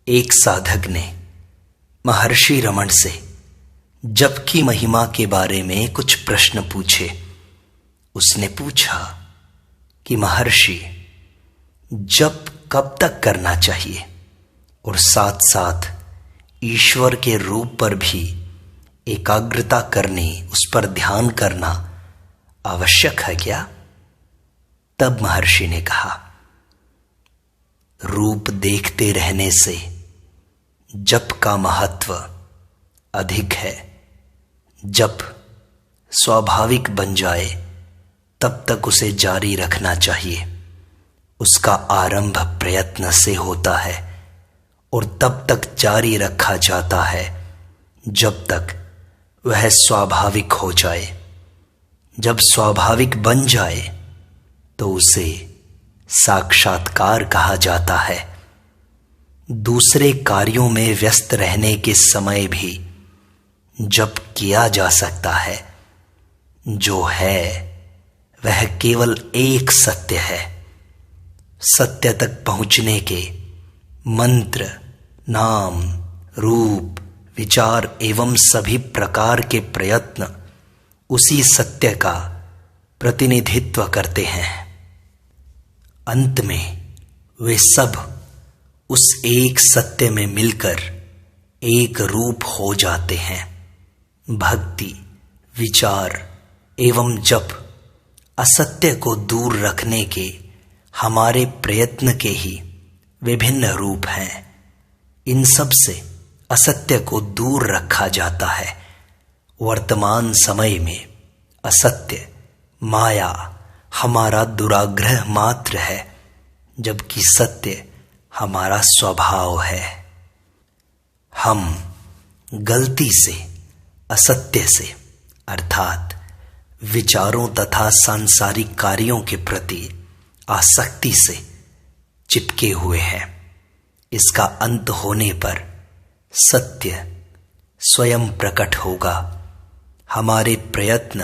एक साधक ने महर्षि रमण से जप की महिमा के बारे में कुछ प्रश्न पूछे। उसने पूछा कि महर्षि, जप कब तक करना चाहिए और साथ साथ ईश्वर के रूप पर भी एकाग्रता करनी, उस पर ध्यान करना आवश्यक है क्या? तब महर्षि ने कहा, रूप देखते रहने से जप का महत्व अधिक है। जप स्वाभाविक बन जाए तब तक उसे जारी रखना चाहिए। उसका आरंभ प्रयत्न से होता है और तब तक जारी रखा जाता है जब तक वह स्वाभाविक हो जाए। जब स्वाभाविक बन जाए तो उसे साक्षात्कार कहा जाता है। दूसरे कार्यों में व्यस्त रहने के समय भी जप किया जा सकता है। जो है वह केवल एक सत्य है। सत्य तक पहुंचने के मंत्र, नाम, रूप, विचार एवं सभी प्रकार के प्रयत्न उसी सत्य का प्रतिनिधित्व करते हैं। अंत में वे सब उस एक सत्य में मिलकर एक रूप हो जाते हैं। भक्ति, विचार एवं जप असत्य को दूर रखने के हमारे प्रयत्न के ही विभिन्न रूप हैं। इन सब से असत्य को दूर रखा जाता है। वर्तमान समय में असत्य, माया हमारा दुराग्रह मात्र है, जबकि सत्य हमारा स्वभाव है। हम गलती से असत्य से अर्थात विचारों तथा सांसारिक कार्यों के प्रति आसक्ति से चिपके हुए हैं। इसका अंत होने पर सत्य स्वयं प्रकट होगा। हमारे प्रयत्न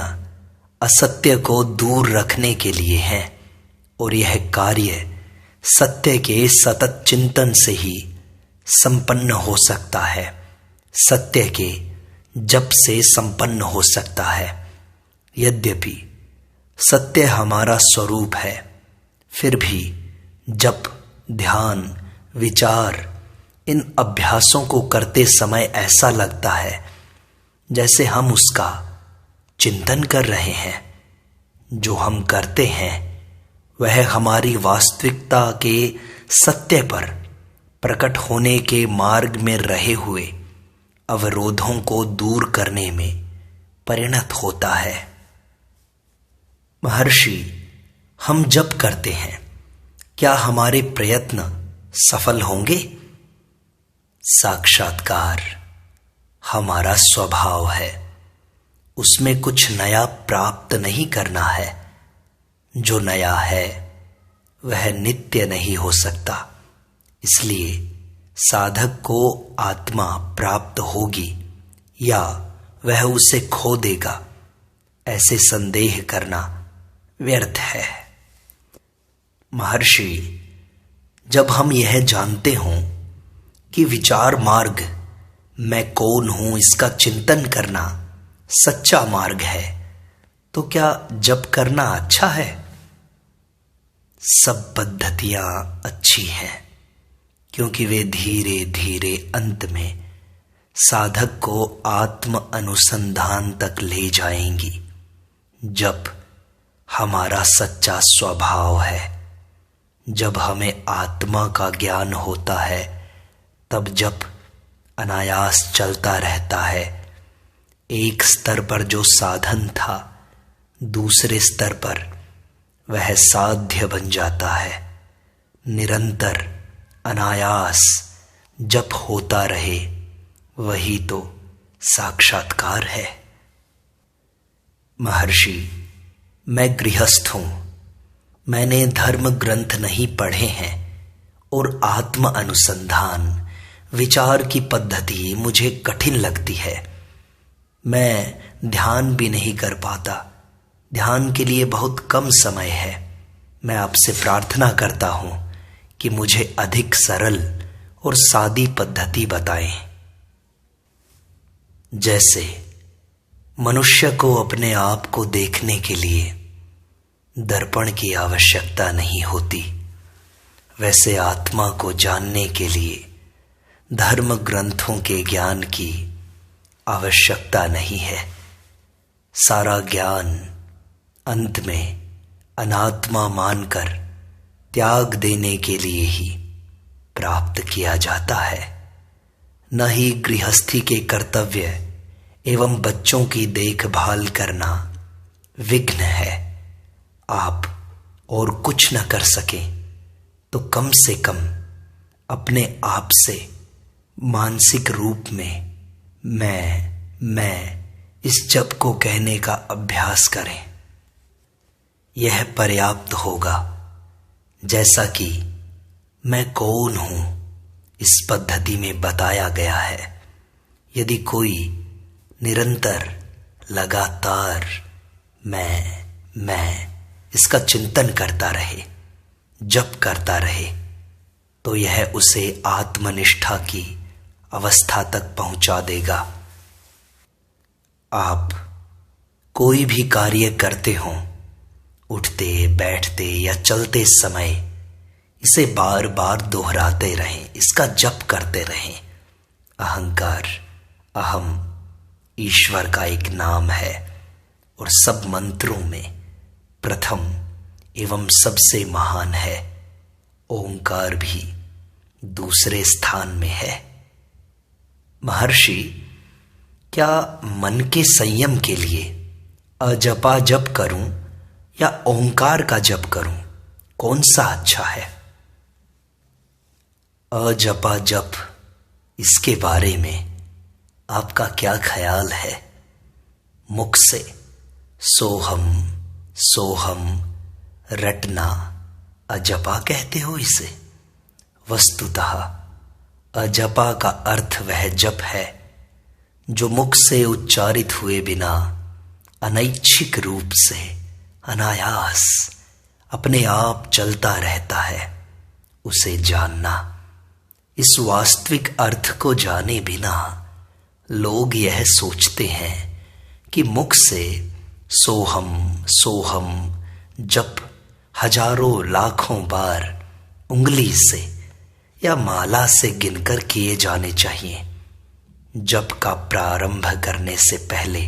असत्य को दूर रखने के लिए हैं और यह कार्य सत्य के सतत चिंतन से ही संपन्न हो सकता है। सत्य के जप से संपन्न हो सकता है। यद्यपि सत्य हमारा स्वरूप है, फिर भी जप, ध्यान, विचार इन अभ्यासों को करते समय ऐसा लगता है जैसे हम उसका चिंतन कर रहे हैं। जो हम करते हैं वह हमारी वास्तविकता के सत्य पर प्रकट होने के मार्ग में रहे हुए अवरोधों को दूर करने में परिणत होता है। महर्षि, हम जप करते हैं, क्या हमारे प्रयत्न सफल होंगे? साक्षात्कार हमारा स्वभाव है। उसमें कुछ नया प्राप्त नहीं करना है। जो नया है वह नित्य नहीं हो सकता। इसलिए साधक को आत्मा प्राप्त होगी या वह उसे खो देगा, ऐसे संदेह करना व्यर्थ है। महर्षि, जब हम यह जानते हों कि विचार मार्ग, मैं कौन हूं, इसका चिंतन करना सच्चा मार्ग है, तो क्या जप करना अच्छा है? सब पद्धतियां अच्छी हैं, क्योंकि वे धीरे धीरे अंत में साधक को आत्म अनुसंधान तक ले जाएंगी। जप हमारा सच्चा स्वभाव है। जब हमें आत्मा का ज्ञान होता है तब जप अनायास चलता रहता है। एक स्तर पर जो साधन था, दूसरे स्तर पर वह साध्य बन जाता है। निरंतर अनायास जप होता रहे, वही तो साक्षात्कार है। महर्षि, मैं गृहस्थ हूं। मैंने धर्म ग्रंथ नहीं पढ़े हैं और आत्म अनुसंधान, विचार की पद्धति मुझे कठिन लगती है। मैं ध्यान भी नहीं कर पाता। ध्यान के लिए बहुत कम समय है। मैं आपसे प्रार्थना करता हूं कि मुझे अधिक सरल और सादी पद्धति बताएं। जैसे मनुष्य को अपने आप को देखने के लिए दर्पण की आवश्यकता नहीं होती, वैसे आत्मा को जानने के लिए धर्म ग्रंथों के ज्ञान की आवश्यकता नहीं है। सारा ज्ञान अंत में अनात्मा मानकर त्याग देने के लिए ही प्राप्त किया जाता है। न ही गृहस्थी के कर्तव्य एवं बच्चों की देखभाल करना विघ्न है। आप और कुछ न कर सकें तो कम से कम अपने आप से मानसिक रूप में मैं इस जप को कहने का अभ्यास करें। यह पर्याप्त होगा। जैसा कि मैं कौन हूं इस पद्धति में बताया गया है। यदि कोई निरंतर लगातार मैं इसका चिंतन करता रहे, जप करता रहे, तो यह उसे आत्मनिष्ठा की अवस्था तक पहुंचा देगा। आप कोई भी कार्य करते हों, उठते बैठते या चलते समय इसे बार बार दोहराते रहें, इसका जप करते रहें। अहंकार, अहम ईश्वर का एक नाम है और सब मंत्रों में प्रथम एवं सबसे महान है। ओंकार भी दूसरे स्थान में है। महर्षि, क्या मन के संयम के लिए अजपा जप करूं या ओंकार का जप करूं, कौन सा अच्छा है? अजपा जप, इसके बारे में आपका क्या ख्याल है? मुख से सोहम सोहम रटना अजपा कहते हो इसे? वस्तुतः अजपा का अर्थ वह जप है जो मुख से उच्चारित हुए बिना अनैच्छिक रूप से अनायास अपने आप चलता रहता है। उसे जानना। इस वास्तविक अर्थ को जाने बिना लोग यह सोचते हैं कि मुख से सोहम सोहम जप हजारों लाखों बार उंगली से या माला से गिनकर किए जाने चाहिए। जप का प्रारंभ करने से पहले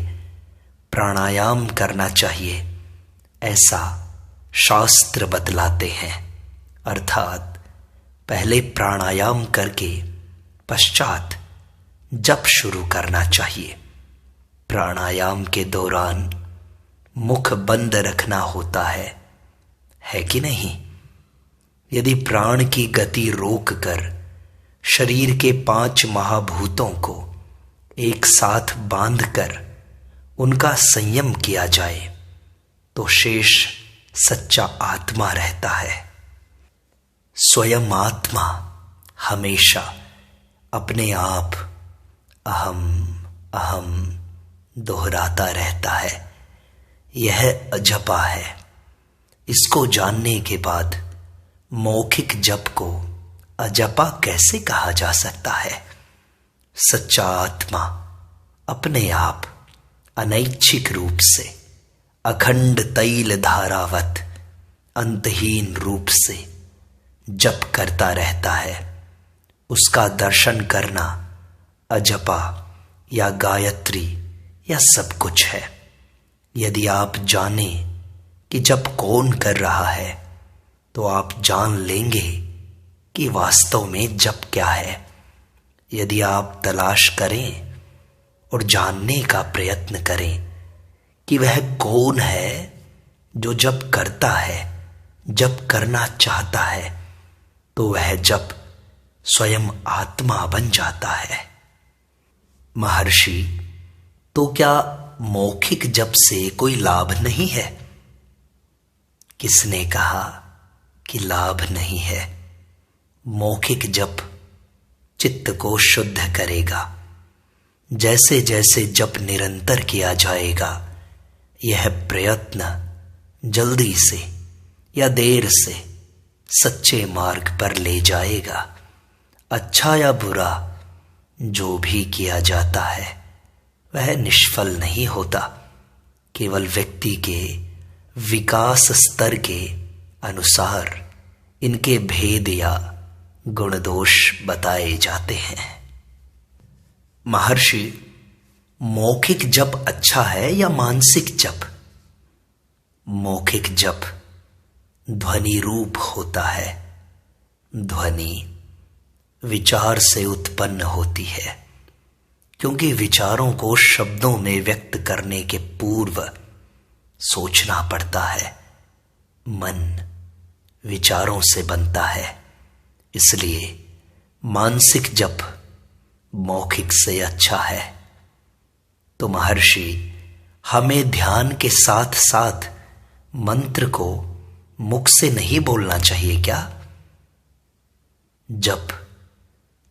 प्राणायाम करना चाहिए, ऐसा शास्त्र बतलाते हैं। अर्थात पहले प्राणायाम करके पश्चात जप शुरू करना चाहिए। प्राणायाम के दौरान मुख बंद रखना होता है कि नहीं? यदि प्राण की गति रोककर शरीर के 5 महाभूतों को एक साथ बांधकर उनका संयम किया जाए तो शेष सच्चा आत्मा रहता है। स्वयं आत्मा हमेशा अपने आप अहम अहम दोहराता रहता है। यह अजपा है। इसको जानने के बाद मौखिक जप को अजपा कैसे कहा जा सकता है? सच्चा आत्मा अपने आप अनैच्छिक रूप से अखंड तैल धारावत अंतहीन रूप से जप करता रहता है। उसका दर्शन करना अजपा या गायत्री या सब कुछ है। यदि आप जाने कि जप कौन कर रहा है तो आप जान लेंगे कि वास्तव में जप क्या है। यदि आप तलाश करें और जानने का प्रयत्न करें कि वह कौन है जो जप करता है, जप करना चाहता है, तो वह जप स्वयं आत्मा बन जाता है। महर्षि, तो क्या मौखिक जप से कोई लाभ नहीं है? किसने कहा कि लाभ नहीं है? मौखिक जप चित्त को शुद्ध करेगा। जैसे जैसे जप निरंतर किया जाएगा, यह प्रयत्न जल्दी से या देर से सच्चे मार्ग पर ले जाएगा। अच्छा या बुरा जो भी किया जाता है वह निष्फल नहीं होता। केवल व्यक्ति के विकास स्तर के अनुसार इनके भेद या गुण दोष बताए जाते हैं। महर्षि, मौखिक जप अच्छा है या मानसिक जप? मौखिक जप ध्वनि रूप होता है। ध्वनि विचार से उत्पन्न होती है, क्योंकि विचारों को शब्दों में व्यक्त करने के पूर्व सोचना पड़ता है। मन विचारों से बनता है, इसलिए मानसिक जप मौखिक से अच्छा है। तो महर्षि, हमें ध्यान के साथ साथ मंत्र को मुख से नहीं बोलना चाहिए क्या?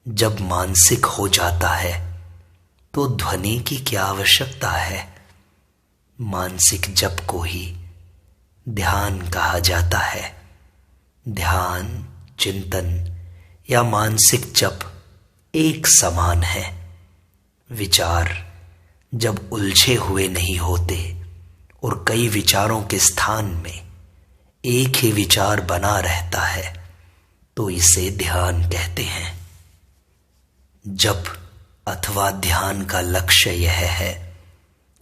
जब मानसिक हो जाता है तो ध्वनि की क्या आवश्यकता है? मानसिक जप को ही ध्यान कहा जाता है। ध्यान, चिंतन या मानसिक जप एक समान है। विचार जब उलझे हुए नहीं होते और कई विचारों के स्थान में एक ही विचार बना रहता है तो इसे ध्यान कहते हैं। जप अथवा ध्यान का लक्ष्य यह है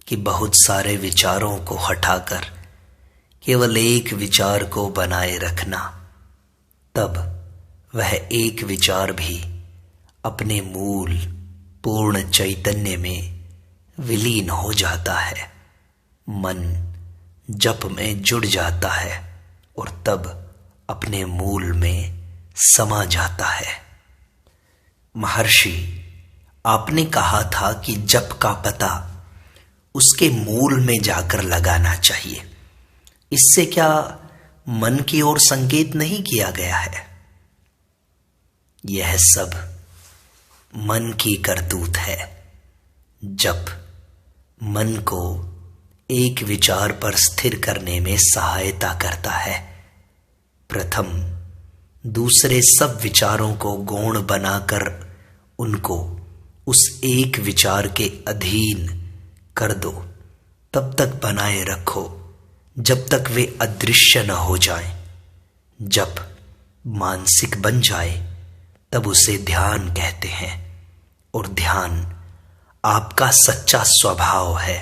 कि बहुत सारे विचारों को हटाकर केवल एक विचार को बनाए रखना। तब वह एक विचार भी अपने मूल पूर्ण चैतन्य में विलीन हो जाता है। मन जप में जुड़ जाता है और तब अपने मूल में समा जाता है। महर्षि, आपने कहा था कि जप का पता उसके मूल में जाकर लगाना चाहिए। इससे क्या मन की ओर संकेत नहीं किया गया है? यह सब मन की करतूत है। जप मन को एक विचार पर स्थिर करने में सहायता करता है। प्रथम दूसरे सब विचारों को गौण बनाकर उनको उस एक विचार के अधीन कर दो। तब तक बनाए रखो जब तक वे अदृश्य न हो जाएं। जब मानसिक बन जाए तब उसे ध्यान कहते हैं, और ध्यान आपका सच्चा स्वभाव है।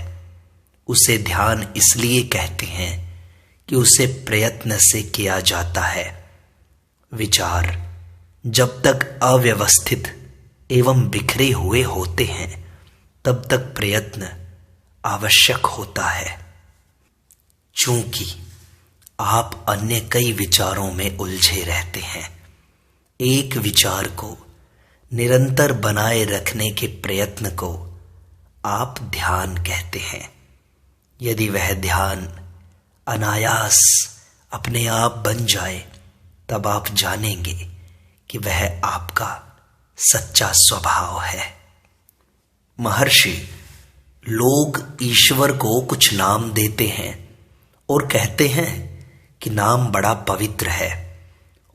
उसे ध्यान इसलिए कहते हैं कि उसे प्रयत्न से किया जाता है। विचार जब तक अव्यवस्थित एवं बिखरे हुए होते हैं तब तक प्रयत्न आवश्यक होता है। चूंकि आप अन्य कई विचारों में उलझे रहते हैं, एक विचार को निरंतर बनाए रखने के प्रयत्न को आप ध्यान कहते हैं। यदि वह ध्यान अनायास अपने आप बन जाए तब आप जानेंगे कि वह आपका सच्चा स्वभाव है। महर्षि, लोग ईश्वर को कुछ नाम देते हैं और कहते हैं कि नाम बड़ा पवित्र है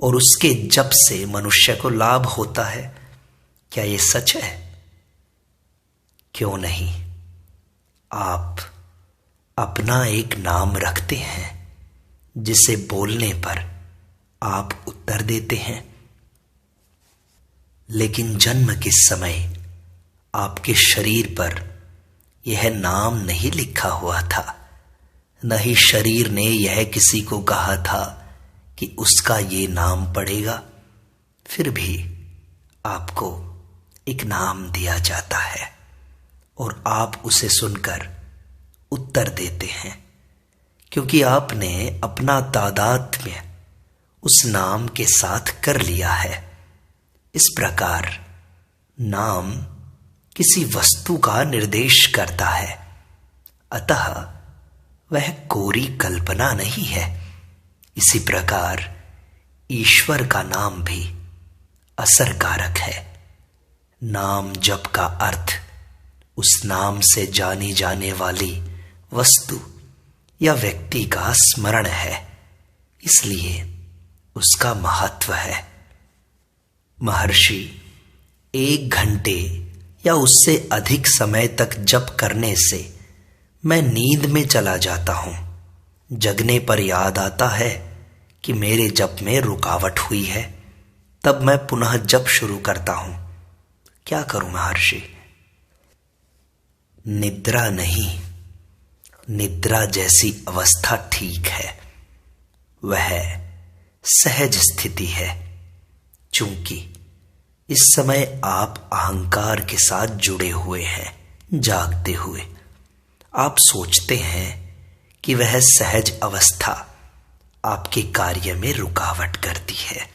और उसके जप से मनुष्य को लाभ होता है। क्या ये सच है? क्यों नहीं? आप अपना एक नाम रखते हैं जिसे बोलने पर आप उत्तर देते हैं, लेकिन जन्म के समय आपके शरीर पर यह नाम नहीं लिखा हुआ था। न ही शरीर ने यह किसी को कहा था कि उसका ये नाम पड़ेगा। फिर भी आपको एक नाम दिया जाता है और आप उसे सुनकर उत्तर देते हैं, क्योंकि आपने अपना तादात्म्य उस नाम के साथ कर लिया है। इस प्रकार नाम किसी वस्तु का निर्देश करता है, अतः वह कोरी कल्पना नहीं है। इसी प्रकार ईश्वर का नाम भी असरकारक है। नाम जप का अर्थ उस नाम से जानी जाने वाली वस्तु या व्यक्ति का स्मरण है, इसलिए उसका महत्व है। महर्षि, 1 घंटे या उससे अधिक समय तक जप करने से मैं नींद में चला जाता हूं। जगने पर याद आता है कि मेरे जप में रुकावट हुई है, तब मैं पुनः जप शुरू करता हूं। क्या करूं महर्षि? निद्रा नहीं, निद्रा जैसी अवस्था ठीक है, वह सहज स्थिति है। चूंकि इस समय आप अहंकार के साथ जुड़े हुए हैं, जागते हुए आप सोचते हैं कि वह सहज अवस्था आपके कार्य में रुकावट करती है।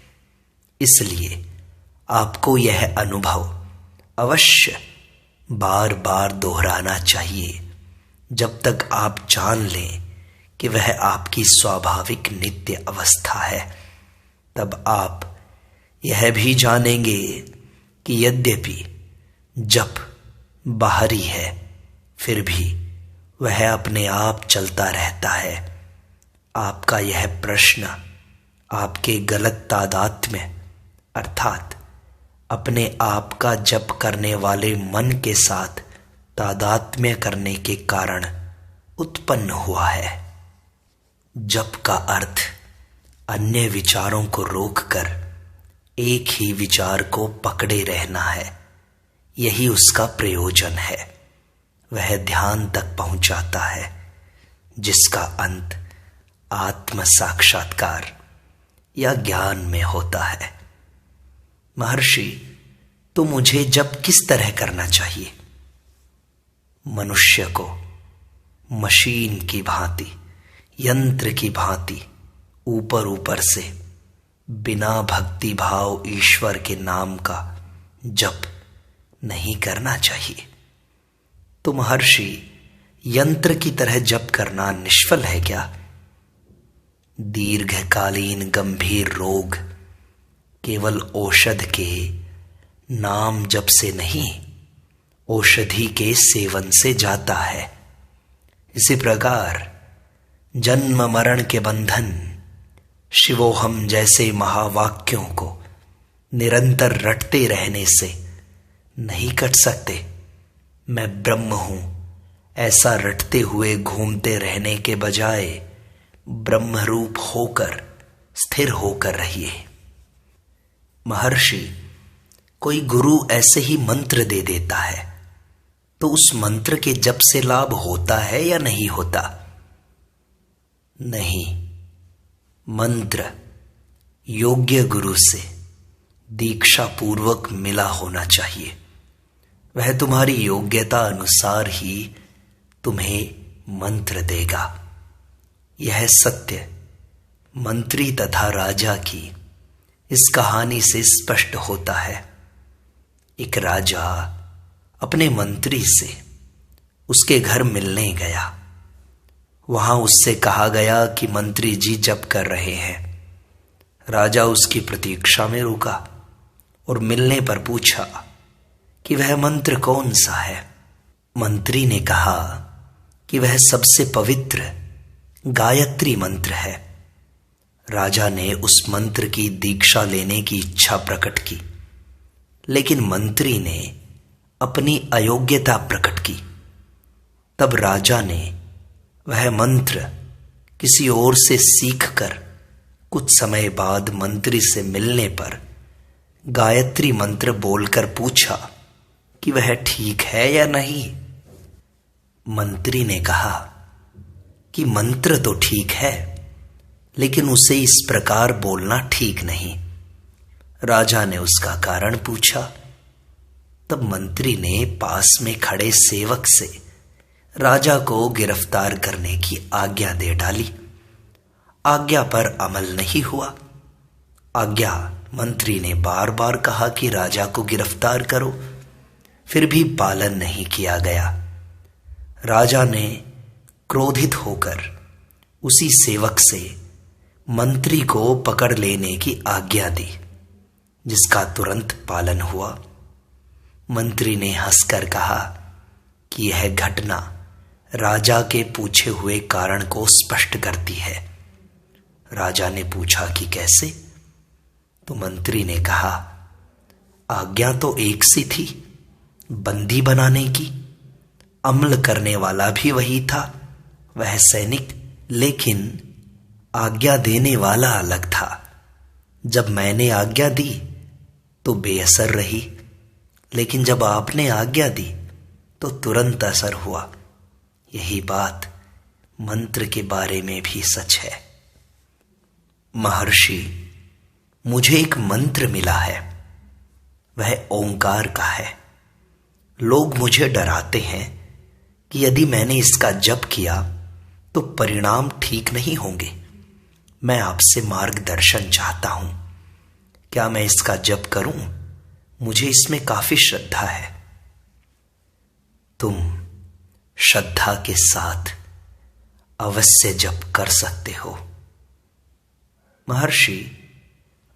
इसलिए आपको यह अनुभव अवश्य बार बार दोहराना चाहिए, जब तक आप जान लें कि वह आपकी स्वाभाविक नित्य अवस्था है। तब आप यह भी जानेंगे कि यद्यपि जप बाहरी है, फिर भी वह अपने आप चलता रहता है। आपका यह प्रश्न आपके गलत तादात्म्य अर्थात अपने आप का जप करने वाले मन के साथ तादात्म्य करने के कारण उत्पन्न हुआ है। जप का अर्थ अन्य विचारों को रोककर एक ही विचार को पकड़े रहना है। यही उसका प्रयोजन है। वह ध्यान तक पहुंचाता है, जिसका अंत आत्म साक्षात्कार या ज्ञान में होता है। महर्षि, तो मुझे जप किस तरह करना चाहिए? मनुष्य को मशीन की भांति, यंत्र की भांति ऊपर ऊपर से बिना भक्ति भाव ईश्वर के नाम का जप नहीं करना चाहिए। तो महर्षि, यंत्र की तरह जप करना निष्फल है क्या? दीर्घकालीन गंभीर रोग केवल औषध के नाम जप से नहीं, औषधि के सेवन से जाता है। इसी प्रकार जन्म मरण के बंधन शिवोहम जैसे महावाक्यों को निरंतर रटते रहने से नहीं कट सकते। मैं ब्रह्म हूं ऐसा रटते हुए घूमते रहने के बजाय ब्रह्मरूप होकर स्थिर होकर रहिए। महर्षि, कोई गुरु ऐसे ही मंत्र दे देता है, तो उस मंत्र के जप से लाभ होता है या नहीं होता? नहीं, मंत्र योग्य गुरु से दीक्षा पूर्वक मिला होना चाहिए। वह तुम्हारी योग्यता अनुसार ही तुम्हें मंत्र देगा। यह सत्य मंत्री तथा राजा की इस कहानी से स्पष्ट होता है। एक राजा अपने मंत्री से उसके घर मिलने गया। वहां उससे कहा गया कि मंत्री जी जप कर रहे हैं। राजा उसकी प्रतीक्षा में रुका और मिलने पर पूछा कि वह मंत्र कौन सा है। मंत्री ने कहा कि वह सबसे पवित्र गायत्री मंत्र है। राजा ने उस मंत्र की दीक्षा लेने की इच्छा प्रकट की, लेकिन मंत्री ने अपनी अयोग्यता प्रकट की। तब राजा ने वह मंत्र किसी और से सीखकर कुछ समय बाद मंत्री से मिलने पर गायत्री मंत्र बोलकर पूछा कि वह ठीक है या नहीं। मंत्री ने कहा कि मंत्र तो ठीक है, लेकिन उसे इस प्रकार बोलना ठीक नहीं। राजा ने उसका कारण पूछा। तब मंत्री ने पास में खड़े सेवक से राजा को गिरफ्तार करने की आज्ञा दे डाली। आज्ञा पर अमल नहीं हुआ। आज्ञा मंत्री ने बार बार कहा कि राजा को गिरफ्तार करो, फिर भी पालन नहीं किया गया। राजा ने क्रोधित होकर उसी सेवक से मंत्री को पकड़ लेने की आज्ञा दी, जिसका तुरंत पालन हुआ। मंत्री ने हंसकर कहा कि यह घटना राजा के पूछे हुए कारण को स्पष्ट करती है। राजा ने पूछा कि कैसे? तो मंत्री ने कहा, आज्ञा तो एक सी थी, बंदी बनाने की। अमल करने वाला भी वही था, वह सैनिक, लेकिन आज्ञा देने वाला अलग था। जब मैंने आज्ञा दी तो बेअसर रही, लेकिन जब आपने आज्ञा दी तो तुरंत असर हुआ। यही बात मंत्र के बारे में भी सच है। महर्षि, मुझे एक मंत्र मिला है, वह ओंकार का है। लोग मुझे डराते हैं कि यदि मैंने इसका जप किया तो परिणाम ठीक नहीं होंगे। मैं आपसे मार्गदर्शन चाहता हूं, क्या मैं इसका जप करूं? मुझे इसमें काफी श्रद्धा है। तुम श्रद्धा के साथ अवश्य जप कर सकते हो। महर्षि,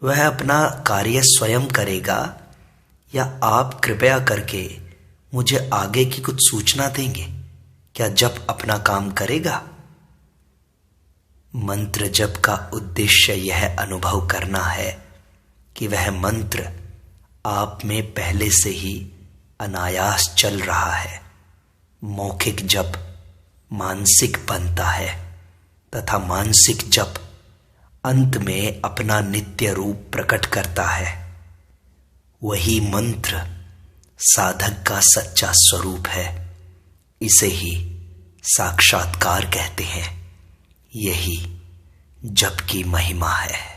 वह अपना कार्य स्वयं करेगा या आप कृपया करके मुझे आगे की कुछ सूचना देंगे? क्या जप अपना काम करेगा? मंत्र जप का उद्देश्य यह अनुभव करना है कि वह मंत्र आप में पहले से ही अनायास चल रहा है। मौखिक जप मानसिक बनता है तथा मानसिक जप अंत में अपना नित्य रूप प्रकट करता है। वही मंत्र साधक का सच्चा स्वरूप है। इसे ही साक्षात्कार कहते हैं। यही जप की महिमा है।